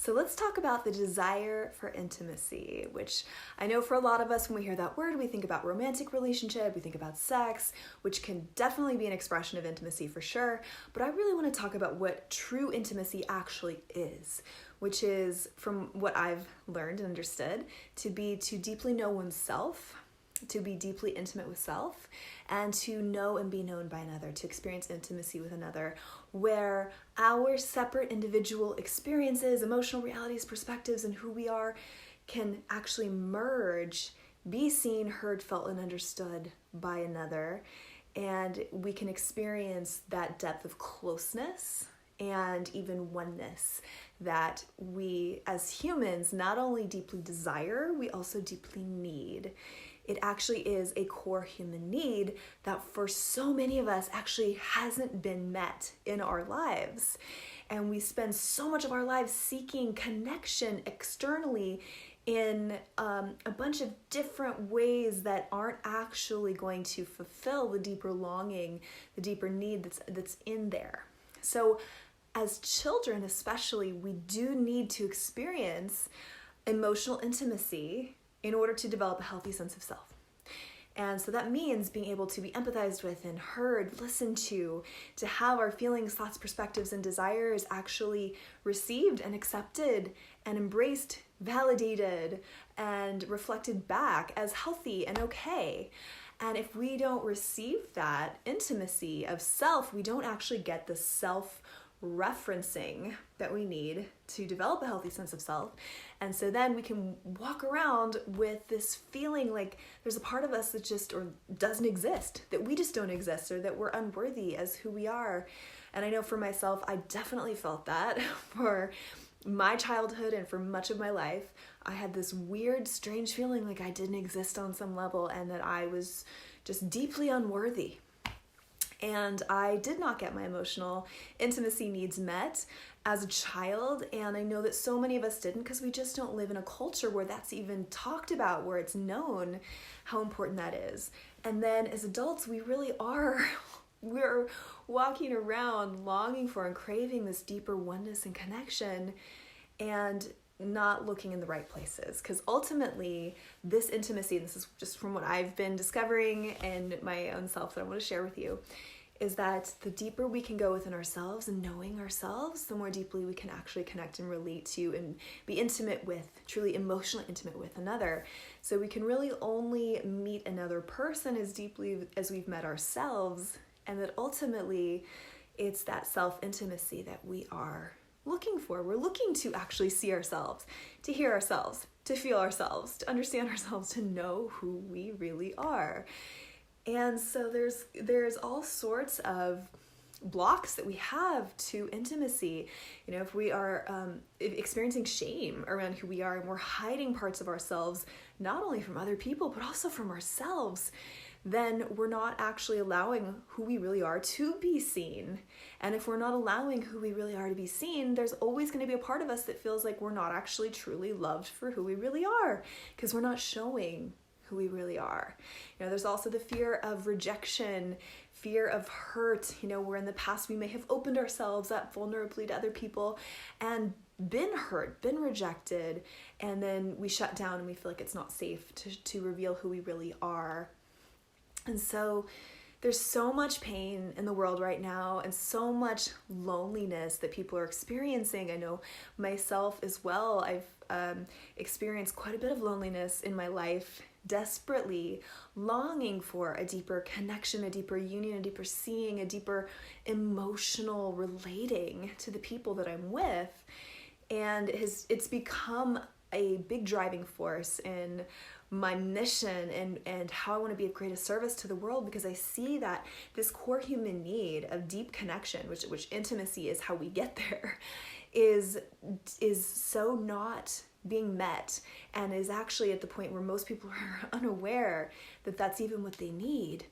So let's talk about the desire for intimacy, which I know for a lot of us, when we hear that word, we think about romantic relationship, we think about sex, which can definitely be an expression of intimacy for sure. But I really want to talk about what true intimacy actually is, which is, from what I've learned and understood, to be to deeply know oneself, to be deeply intimate with self, and to know and be known by another, to experience intimacy with another, where our separate individual experiences, emotional realities, perspectives, and who we are can actually merge, be seen, heard, felt, and understood by another. And we can experience that depth of closeness and even oneness that we as humans not only deeply desire, we also deeply need. It actually is a core human need that for so many of us actually hasn't been met in our lives. And we spend so much of our lives seeking connection externally in a bunch of different ways that aren't actually going to fulfill the deeper longing, the deeper need that's in there. So as children especially, we do need to experience emotional intimacy in order to develop a healthy sense of self. And so that means being able to be empathized with and heard, listened to have our feelings, thoughts, perspectives, and desires actually received and accepted and embraced, validated, and reflected back as healthy and okay. And if we don't receive that intimacy of self, we don't actually get the self-referencing that we need to develop a healthy sense of self. And so then we can walk around with this feeling like there's a part of us that just or doesn't exist, that we just don't exist, or that we're unworthy as who we are. And I know for myself, I definitely felt that for my childhood and for much of my life. I had this weird, strange feeling like I didn't exist on some level and that I was just deeply unworthy. And I did not get my emotional intimacy needs met as a child. And I know that so many of us didn't, because we just don't live in a culture where that's even talked about, where it's known how important that is. And then as adults, we really are, we're walking around longing for and craving this deeper oneness and connection, and not looking in the right places. Because ultimately, this intimacy, and this is just from what I've been discovering in my own self that I want to share with you, is that the deeper we can go within ourselves and knowing ourselves, the more deeply we can actually connect and relate to and be intimate with, truly emotionally intimate with another. So we can really only meet another person as deeply as we've met ourselves, and that ultimately it's that self-intimacy that we are looking for. We're looking to actually see ourselves, to hear ourselves, to feel ourselves, to understand ourselves, to know who we really are. And so there's all sorts of blocks that we have to intimacy. You know, if we are experiencing shame around who we are, and we're hiding parts of ourselves, not only from other people, but also from ourselves, then we're not actually allowing who we really are to be seen. And if we're not allowing who we really are to be seen, there's always going to be a part of us that feels like we're not actually truly loved for who we really are, because we're not showing who we really are. You know, there's also the fear of rejection, fear of hurt, you know, where in the past we may have opened ourselves up vulnerably to other people and been hurt, been rejected, and then we shut down and we feel like it's not safe to reveal who we really are. And so there's so much pain in the world right now, and so much loneliness that people are experiencing. I know myself as well. I've experienced quite a bit of loneliness in my life, desperately longing for a deeper connection, a deeper union, a deeper seeing, a deeper emotional relating to the people that I'm with. And it's become a big driving force in my mission and how I want to be of greatest service to the world, because I see that this core human need of deep connection, which intimacy is how we get there, is so not being met, and is actually at the point where most people are unaware that that's even what they need.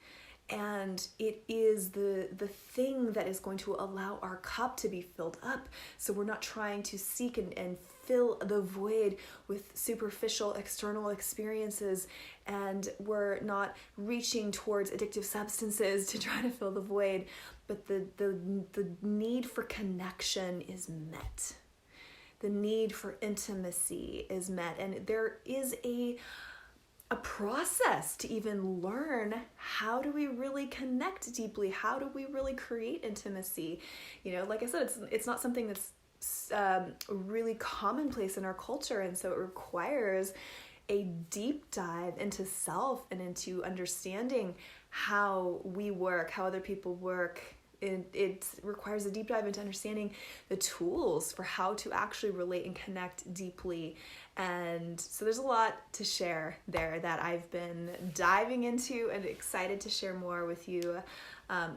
And it is the thing that is going to allow our cup to be filled up, so we're not trying to seek and fill the void with superficial external experiences, and we're not reaching towards addictive substances to try to fill the void, but the need for connection is met. the need for intimacy is met. And there is a process to even learn, how do we really connect deeply? How do we really create intimacy? You know, like I said, it's not something that's really commonplace in our culture, and so it requires a deep dive into self and into understanding how we work, how other people work. It requires a deep dive into understanding the tools for how to actually relate and connect deeply. And so there's a lot to share there that I've been diving into and excited to share more with you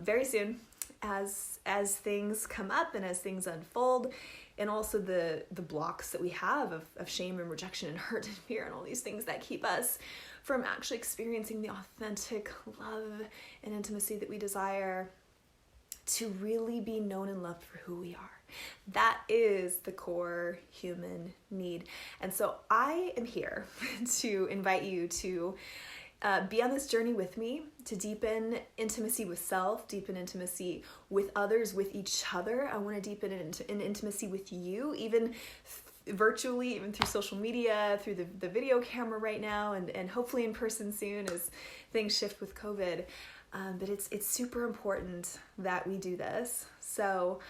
very soon as things come up and as things unfold, and also the blocks that we have of shame and rejection and hurt and fear and all these things that keep us from actually experiencing the authentic love and intimacy that we desire, to really be known and loved for who we are. That is the core human need. And so I am here to invite you to be on this journey with me, to deepen intimacy with self, deepen intimacy with others, with each other. I want to deepen in intimacy with you, even virtually, even through social media, through the video camera right now, and hopefully in person soon as things shift with COVID. But it's super important that we do this. So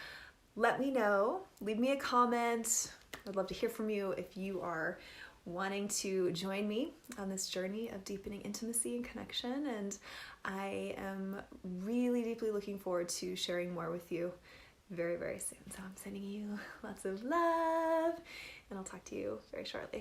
let me know, leave me a comment. I'd love to hear from you if you are wanting to join me on this journey of deepening intimacy and connection. And I am really deeply looking forward to sharing more with you very, very soon. So I'm sending you lots of love, and I'll talk to you very shortly.